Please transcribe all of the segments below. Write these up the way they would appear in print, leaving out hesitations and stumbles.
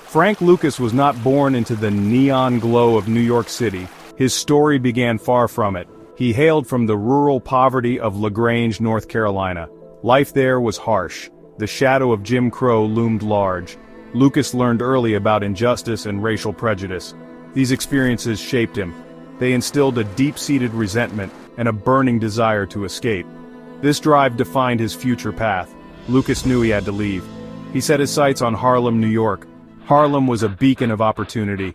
Frank Lucas was not born into the neon glow of New York City. His story began far from it. He hailed from the rural poverty of LaGrange, North Carolina. Life there was harsh. The shadow of Jim Crow loomed large. Lucas learned early about injustice and racial prejudice. These experiences shaped him. They instilled a deep-seated resentment and a burning desire to escape. This drive defined his future path. Lucas knew he had to leave. He set his sights on Harlem, New York. Harlem was a beacon of opportunity.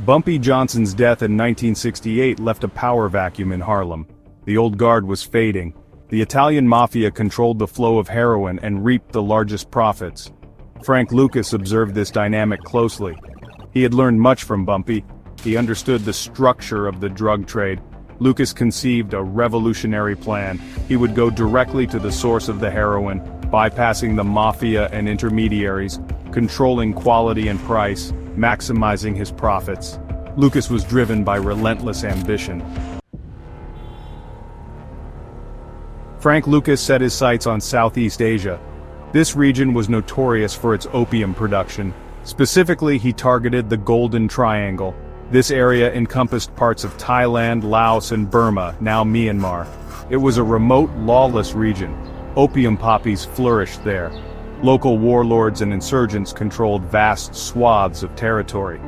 Bumpy Johnson's death in 1968 left a power vacuum in Harlem. The old guard was fading. The Italian Mafia controlled the flow of heroin and reaped the largest profits. Frank Lucas observed this dynamic closely. He had learned much from Bumpy. He understood the structure of the drug trade. Lucas conceived a revolutionary plan. He would go directly to the source of the heroin, bypassing the Mafia and intermediaries, controlling quality and price, maximizing his profits. Lucas was driven by relentless ambition. Frank Lucas set his sights on Southeast Asia. This region was notorious for its opium production. Specifically, he targeted the Golden Triangle. This area encompassed parts of Thailand, Laos, and Burma, now Myanmar. It was a remote, lawless region. Opium poppies flourished there. Local warlords and insurgents controlled vast swaths of territory.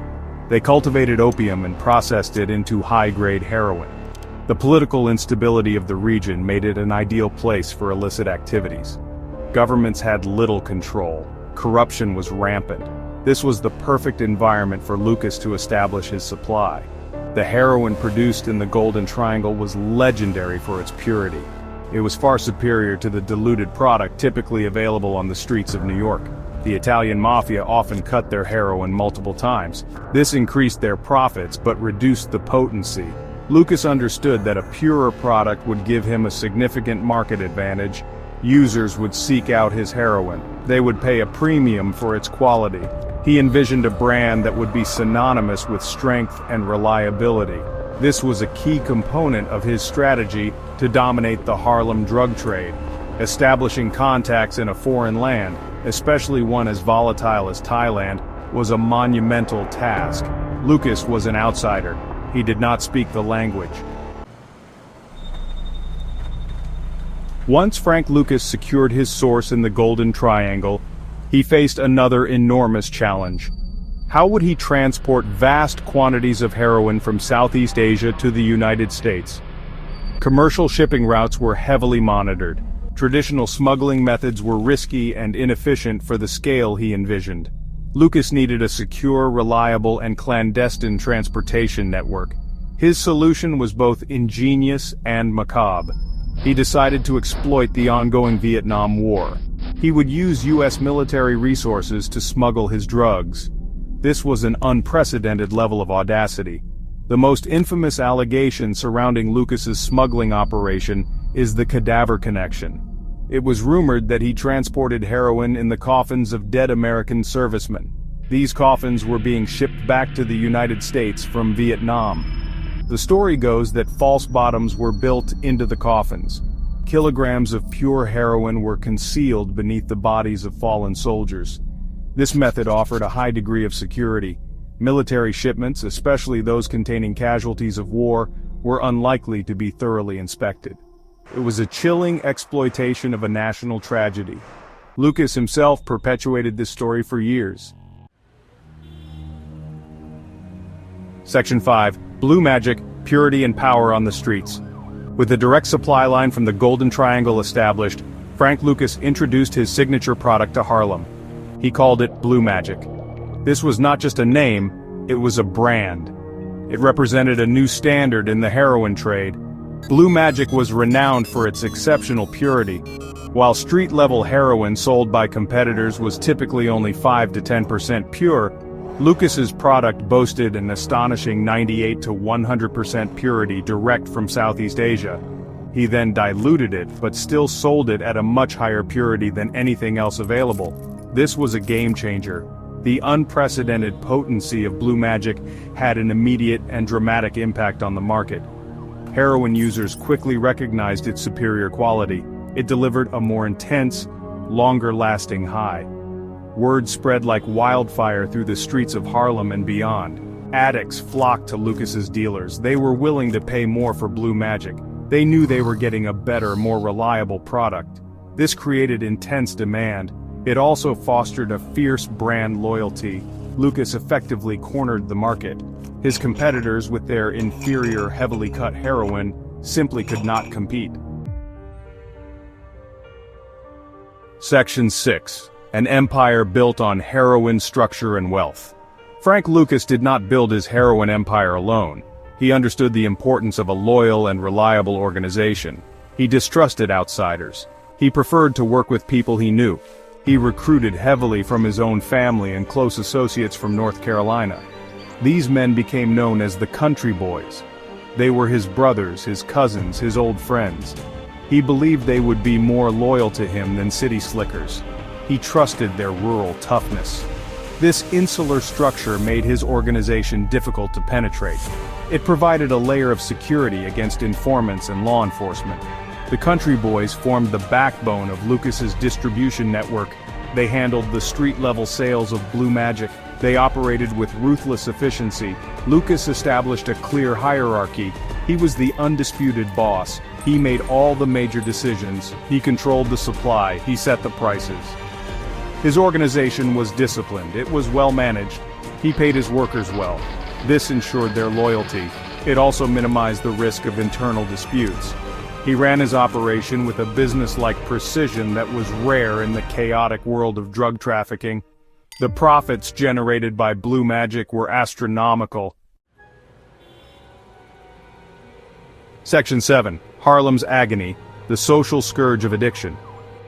They cultivated opium and processed it into high-grade heroin. The political instability of the region made it an ideal place for illicit activities. Governments had little control. Corruption was rampant. This was the perfect environment for Lucas to establish his supply. The heroin produced in the Golden Triangle was legendary for its purity. It was far superior to the diluted product typically available on the streets of New York. The Italian Mafia often cut their heroin multiple times. This increased their profits but reduced the potency. Lucas understood that a purer product would give him a significant market advantage. Users would seek out his heroin. They would pay a premium for its quality. He envisioned a brand that would be synonymous with strength and reliability. This was a key component of his strategy to dominate the Harlem drug trade. Establishing contacts in a foreign land, especially one as volatile as Thailand, was a monumental task. Lucas was an outsider. He did not speak the language. Once Frank Lucas secured his source in the Golden Triangle, he faced another enormous challenge. How would he transport vast quantities of heroin from Southeast Asia to the United States? Commercial shipping routes were heavily monitored. Traditional smuggling methods were risky and inefficient for the scale he envisioned. Lucas needed a secure, reliable, and clandestine transportation network. His solution was both ingenious and macabre. He decided to exploit the ongoing Vietnam War. He would use U.S. military resources to smuggle his drugs. This was an unprecedented level of audacity. The most infamous allegation surrounding Lucas's smuggling operation is the cadaver connection. It was rumored that he transported heroin in the coffins of dead American servicemen. These coffins were being shipped back to the United States from Vietnam. The story goes that false bottoms were built into the coffins. Kilograms of pure heroin were concealed beneath the bodies of fallen soldiers. This method offered a high degree of security. Military shipments, especially those containing casualties of war, were unlikely to be thoroughly inspected. It was a chilling exploitation of a national tragedy. Lucas himself perpetuated this story for years. Section 5. Blue Magic, Purity and Power on the Streets. With a direct supply line from the Golden Triangle established, Frank Lucas introduced his signature product to Harlem. He called it Blue Magic. This was not just a name, it was a brand. It represented a new standard in the heroin trade. Blue Magic was renowned for its exceptional purity. While street-level heroin sold by competitors was typically only 5 to 10% pure, Lucas's product boasted an astonishing 98 to 100% purity direct from Southeast Asia. He then diluted it but still sold it at a much higher purity than anything else available. This was a game changer. The unprecedented potency of Blue Magic had an immediate and dramatic impact on the market. Heroin users quickly recognized its superior quality. It delivered a more intense, longer-lasting high. Word spread like wildfire through the streets of Harlem and beyond. Addicts flocked to Lucas's dealers. They were willing to pay more for blue magic. They knew they were getting a better, more reliable product. This created intense demand. It also fostered a fierce brand loyalty. Lucas effectively cornered the market. His competitors, with their inferior, heavily cut heroin, simply could not compete. Section 6. An empire built on heroin, structure, and wealth. Frank Lucas did not build his heroin empire alone. He understood the importance of a loyal and reliable organization. He distrusted outsiders. He preferred to work with people he knew. He recruited heavily from his own family and close associates from North Carolina. These men became known as the country boys. They were his brothers, his cousins, his old friends. He believed they would be more loyal to him than city slickers. He trusted their rural toughness. This insular structure made his organization difficult to penetrate. It provided a layer of security against informants and law enforcement. The country boys formed the backbone of Lucas's distribution network. They handled the street-level sales of blue magic. They operated with ruthless efficiency. Lucas established a clear hierarchy. He was the undisputed boss. He made all the major decisions. He controlled the supply. He set the prices. His organization was disciplined. It was well managed. He paid his workers well. This ensured their loyalty. It also minimized the risk of internal disputes. He ran his operation with a business-like precision that was rare in the chaotic world of drug trafficking. The profits generated by blue magic were astronomical. Section 7. Harlem's agony, the social scourge of addiction.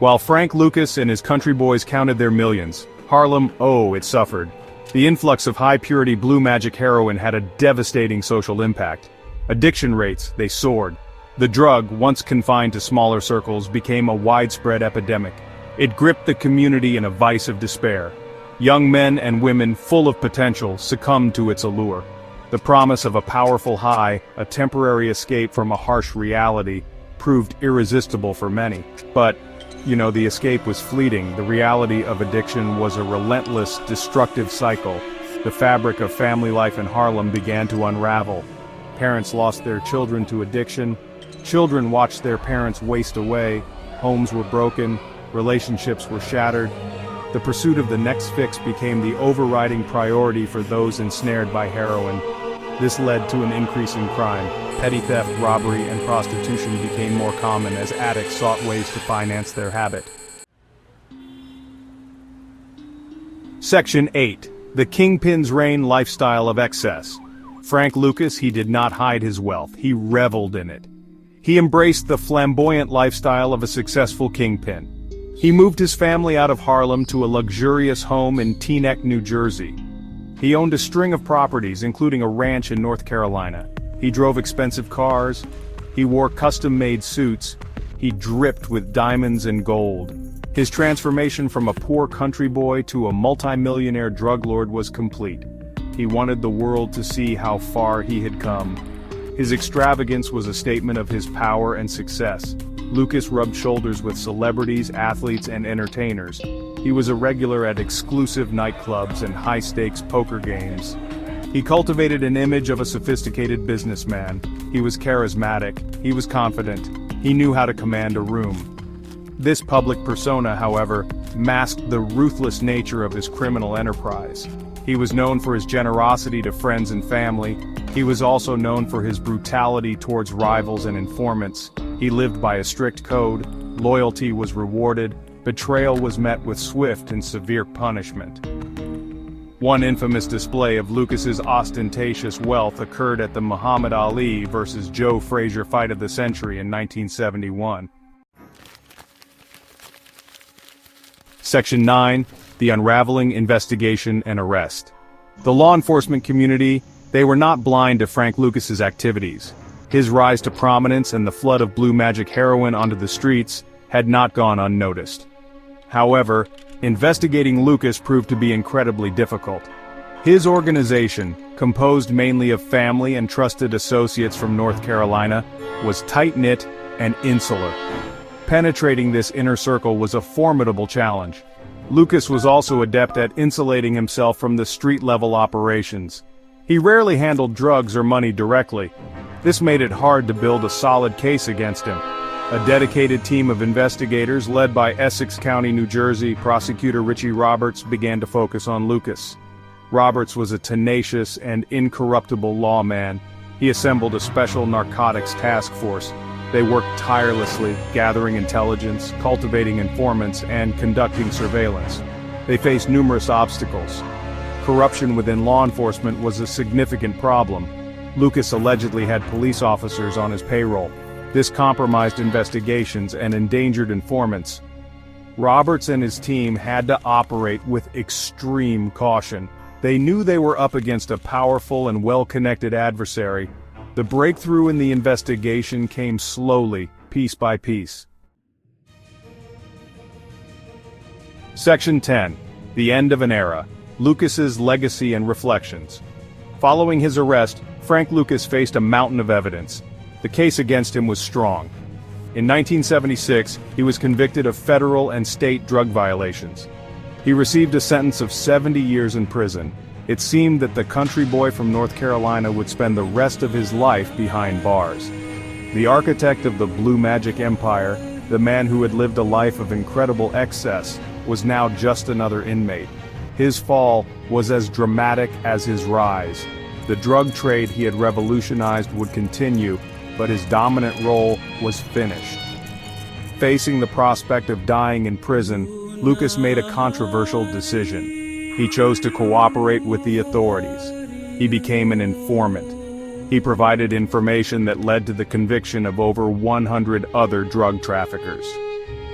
While Frank Lucas and his country boys counted their millions, Harlem, it suffered. The influx of high-purity blue magic heroin had a devastating social impact. Addiction rates, they soared. The drug, once confined to smaller circles, became a widespread epidemic. It gripped the community in a vice of despair. Young men and women full of potential succumbed to its allure. The promise of a powerful high, a temporary escape from a harsh reality, proved irresistible for many. But, the escape was fleeting. The reality of addiction was a relentless, destructive cycle. The fabric of family life in Harlem began to unravel. Parents lost their children to addiction. Children watched their parents waste away. Homes were broken. Relationships were shattered. The pursuit of the next fix became the overriding priority for those ensnared by heroin. This led to an increase in crime. Petty theft, robbery, and prostitution became more common as addicts sought ways to finance their habit. Section 8. The Kingpin's Reign Lifestyle of Excess. Frank Lucas, he did not hide his wealth. He reveled in it. He embraced the flamboyant lifestyle of a successful kingpin. He moved his family out of Harlem to a luxurious home in Teaneck, New Jersey. He owned a string of properties, including a ranch in North Carolina. He drove expensive cars. He wore custom-made suits. He dripped with diamonds and gold. His transformation from a poor country boy to a multimillionaire drug lord was complete. He wanted the world to see how far he had come. His extravagance was a statement of his power and success. Lucas rubbed shoulders with celebrities, athletes, and entertainers. He was a regular at exclusive nightclubs and high-stakes poker games. He cultivated an image of a sophisticated businessman. He was charismatic. He was confident. He knew how to command a room. This public persona, however, masked the ruthless nature of his criminal enterprise. He was known for his generosity to friends and family. He was also known for his brutality towards rivals and informants. He lived by a strict code. Loyalty was rewarded. Betrayal was met with swift and severe punishment. One infamous display of Lucas's ostentatious wealth occurred at the Muhammad Ali versus Joe Frazier fight of the century in 1971. Section 9. The Unraveling Investigation and Arrest. The law enforcement community, they were not blind to Frank Lucas's activities. His rise to prominence and the flood of blue magic heroin onto the streets had not gone unnoticed. However, investigating Lucas proved to be incredibly difficult. His organization, composed mainly of family and trusted associates from North Carolina, was tight-knit and insular. Penetrating this inner circle was a formidable challenge. Lucas was also adept at insulating himself from the street-level operations. He rarely handled drugs or money directly. This made it hard to build a solid case against him. A dedicated team of investigators led by Essex County, New Jersey prosecutor Richie Roberts began to focus on Lucas. Roberts was a tenacious and incorruptible lawman. He assembled a special narcotics task force. They worked tirelessly, gathering intelligence, cultivating informants, and conducting surveillance. They faced numerous obstacles. Corruption within law enforcement was a significant problem. Lucas allegedly had police officers on his payroll. This compromised investigations and endangered informants. Roberts and his team had to operate with extreme caution. They knew they were up against a powerful and well-connected adversary. The breakthrough in the investigation came slowly, piece by piece. Section 10. The End of an Era. Lucas's Legacy and Reflections. Following his arrest, Frank Lucas faced a mountain of evidence. The case against him was strong. In 1976, he was convicted of federal and state drug violations. He received a sentence of 70 years in prison. It seemed that the country boy from North Carolina would spend the rest of his life behind bars. The architect of the Blue Magic Empire, the man who had lived a life of incredible excess, was now just another inmate. His fall was as dramatic as his rise. The drug trade he had revolutionized would continue, but his dominant role was finished. Facing the prospect of dying in prison, Lucas made a controversial decision. He chose to cooperate with the authorities. He became an informant. He provided information that led to the conviction of over 100 other drug traffickers.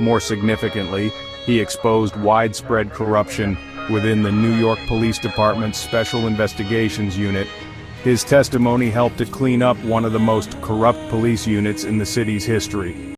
More significantly, he exposed widespread corruption within the New York Police Department's Special Investigations Unit. His testimony helped to clean up one of the most corrupt police units in the city's history.